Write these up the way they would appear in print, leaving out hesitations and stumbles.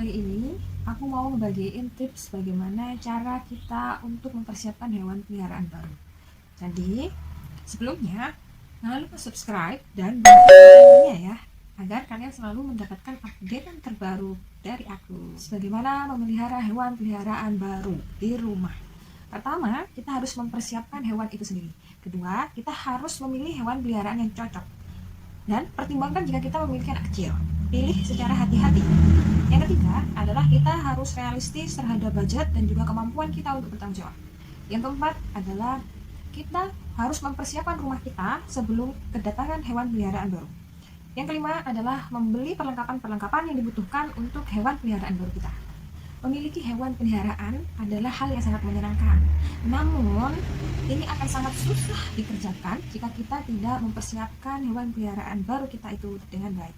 Kali ini aku mau ngebagiin tips bagaimana cara kita untuk mempersiapkan hewan peliharaan baru. Jadi, sebelumnya jangan lupa subscribe dan bunyikan loncengnya ya, agar kalian selalu mendapatkan update terbaru dari aku. Bagaimana memelihara hewan peliharaan baru di rumah. Pertama, kita harus mempersiapkan hewan itu sendiri. Kedua, kita harus memilih hewan peliharaan yang cocok. Dan pertimbangkan jika kita memiliki anak kecil. Pilih secara hati-hati. Yang ketiga adalah kita harus realistis terhadap budget dan juga kemampuan kita untuk bertanggung jawab. Yang keempat adalah kita harus mempersiapkan rumah kita sebelum kedatangan hewan peliharaan baru. Yang kelima adalah membeli perlengkapan-perlengkapan yang dibutuhkan untuk hewan peliharaan baru kita. Memiliki hewan peliharaan adalah hal yang sangat menyenangkan. Namun, ini akan sangat susah dikerjakan jika kita tidak mempersiapkan hewan peliharaan baru kita itu dengan baik.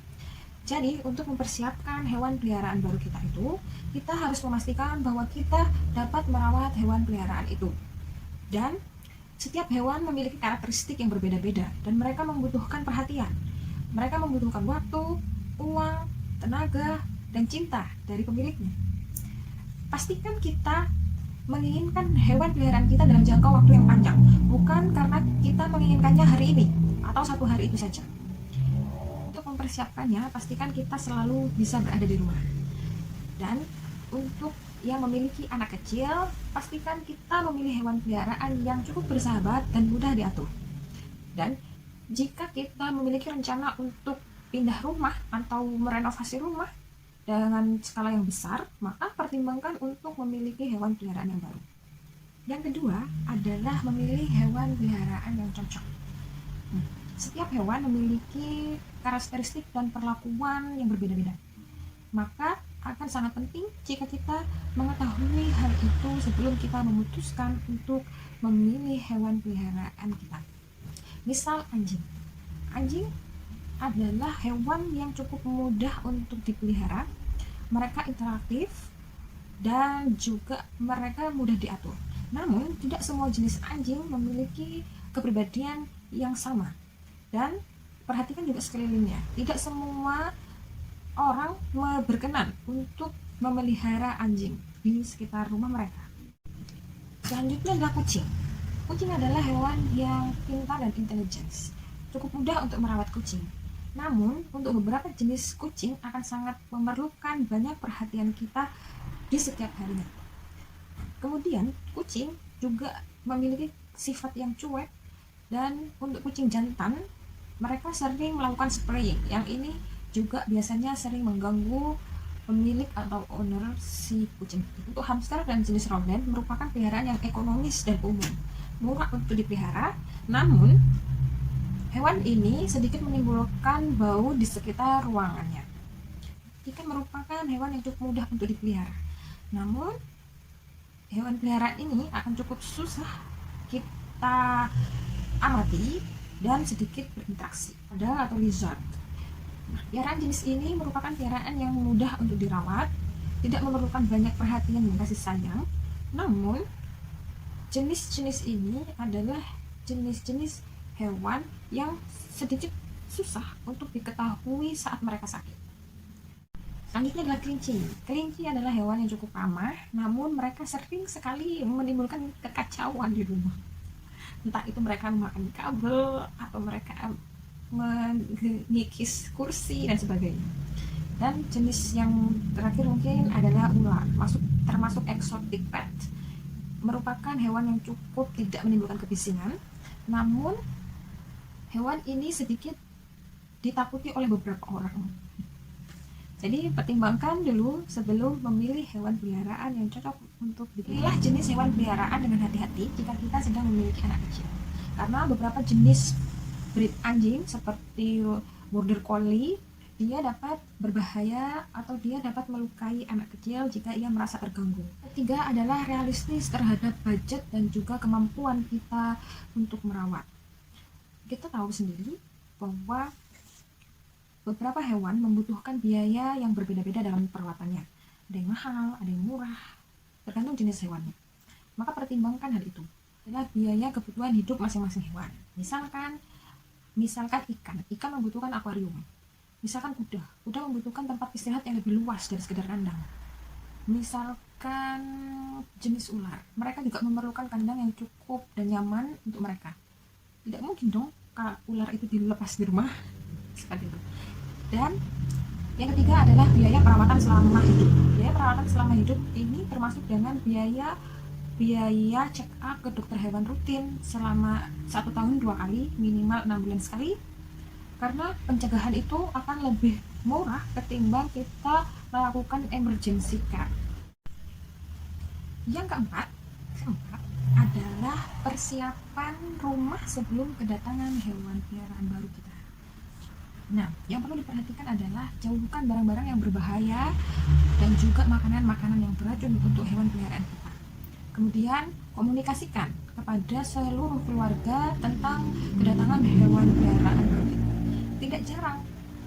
Jadi, untuk mempersiapkan hewan peliharaan baru kita itu, kita harus memastikan bahwa kita dapat merawat hewan peliharaan itu. Dan setiap hewan memiliki karakteristik yang berbeda-beda dan mereka membutuhkan perhatian. Mereka membutuhkan waktu, uang, tenaga, dan cinta dari pemiliknya. Pastikan kita menginginkan hewan peliharaan kita dalam jangka waktu yang panjang, bukan karena kita menginginkannya hari ini atau satu hari itu saja. Untuk mempersiapkannya, pastikan kita selalu bisa berada di rumah. Dan untuk yang memiliki anak kecil, pastikan kita memilih hewan peliharaan yang cukup bersahabat dan mudah diatur. Dan jika kita memiliki rencana untuk pindah rumah atau merenovasi rumah dengan skala yang besar, maka pertimbangkan untuk memiliki hewan peliharaan yang baru. Yang kedua adalah memilih hewan peliharaan yang cocok. Setiap hewan memiliki karakteristik dan perlakuan yang berbeda-beda. Maka akan sangat penting jika kita mengetahui hal itu sebelum kita memutuskan untuk memilih hewan peliharaan kita. Misal anjing. Anjing adalah hewan yang cukup mudah untuk dipelihara. Mereka interaktif dan juga mereka mudah diatur. Namun, tidak semua jenis anjing memiliki kepribadian yang sama. Dan perhatikan juga sekelilingnya. Tidak semua orang berkenan untuk memelihara anjing di sekitar rumah mereka. Selanjutnya adalah kucing. Kucing adalah hewan yang pintar dan intelijen. Cukup mudah untuk merawat kucing. Namun, untuk beberapa jenis kucing akan sangat memerlukan banyak perhatian kita di setiap harinya. Kemudian, kucing juga memiliki sifat yang cuek, dan untuk kucing jantan, mereka sering melakukan spraying. Yang ini juga biasanya sering mengganggu pemilik atau owner si kucing. Untuk hamster dan jenis rodent merupakan peliharaan yang ekonomis dan umum, murah untuk dipelihara, namun hewan ini sedikit menimbulkan bau di sekitar ruangannya. Ikan merupakan hewan yang cukup mudah untuk dipelihara. Namun, hewan peliharaan ini akan cukup susah kita amati dan sedikit berinteraksi. Ada atau lizard. Peliharaan jenis ini merupakan peliharaan yang mudah untuk dirawat, tidak memerlukan banyak perhatian dan kasih sayang. Namun, jenis-jenis ini adalah jenis-jenis hewan yang sedikit susah untuk diketahui saat mereka sakit. Selanjutnya adalah kelinci. Kelinci adalah hewan yang cukup ramah, namun mereka sering sekali menimbulkan kekacauan di rumah. Entah itu mereka memakan kabel atau mereka mengikis kursi dan sebagainya. Dan jenis yang terakhir mungkin adalah ular, termasuk exotic pet. Merupakan hewan yang cukup tidak menimbulkan kebisingan, namun hewan ini sedikit ditakuti oleh beberapa orang. Jadi pertimbangkan dulu sebelum memilih hewan peliharaan yang cocok untuk dipilih. Jenis hewan peliharaan dengan hati-hati jika kita sedang memiliki anak kecil. Karena beberapa jenis breed anjing seperti border collie, dia dapat berbahaya atau dia dapat melukai anak kecil jika ia merasa terganggu. Ketiga adalah realistis terhadap budget dan juga kemampuan kita untuk merawat. Kita tahu sendiri bahwa beberapa hewan membutuhkan biaya yang berbeda-beda dalam perawatannya. Ada yang mahal, ada yang murah, tergantung jenis hewannya. Maka pertimbangkan hal itu. Adalah biaya kebutuhan hidup masing-masing hewan. Misalkan ikan membutuhkan akuarium. Misalkan kuda membutuhkan tempat istirahat yang lebih luas dari sekedar kandang. Misalkan jenis ular, mereka juga memerlukan kandang yang cukup dan nyaman untuk mereka. Tidak mungkin dong kalau ular itu dilepas di rumah seperti itu. Dan yang ketiga adalah biaya perawatan selama hidup. Biaya perawatan selama hidup ini termasuk dengan biaya check up ke dokter hewan rutin selama 1 tahun 2 kali, minimal 6 bulan sekali, karena pencegahan itu akan lebih murah ketimbang kita melakukan emergency care. Yang keempat adalah persiapan rumah sebelum kedatangan hewan peliharaan baru kita. Nah, yang perlu diperhatikan adalah jauhkan barang-barang yang berbahaya dan juga makanan-makanan yang beracun untuk hewan peliharaan kita. Kemudian, komunikasikan kepada seluruh keluarga tentang kedatangan hewan peliharaan baru kita. Tidak jarang,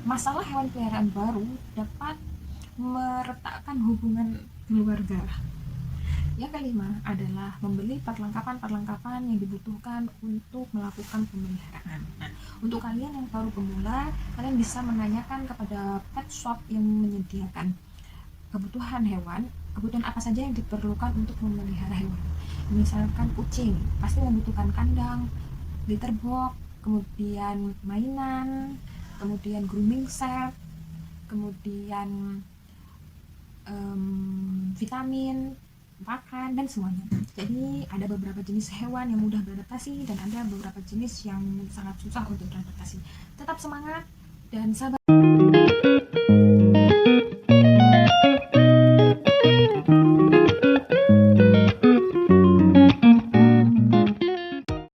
masalah hewan peliharaan baru dapat meretakkan hubungan keluarga. Yang kelima adalah membeli perlengkapan-perlengkapan yang dibutuhkan untuk melakukan pemeliharaan. Nah, untuk kalian yang baru pemula, kalian bisa menanyakan kepada pet shop yang menyediakan kebutuhan hewan, kebutuhan apa saja yang diperlukan untuk memelihara hewan. Misalkan kucing, pasti membutuhkan kandang, litter box, kemudian mainan, kemudian grooming set, kemudian vitamin, pakan, dan semuanya. Jadi ada beberapa jenis hewan yang mudah beradaptasi dan ada beberapa jenis yang sangat susah untuk beradaptasi. Tetap semangat dan sabar.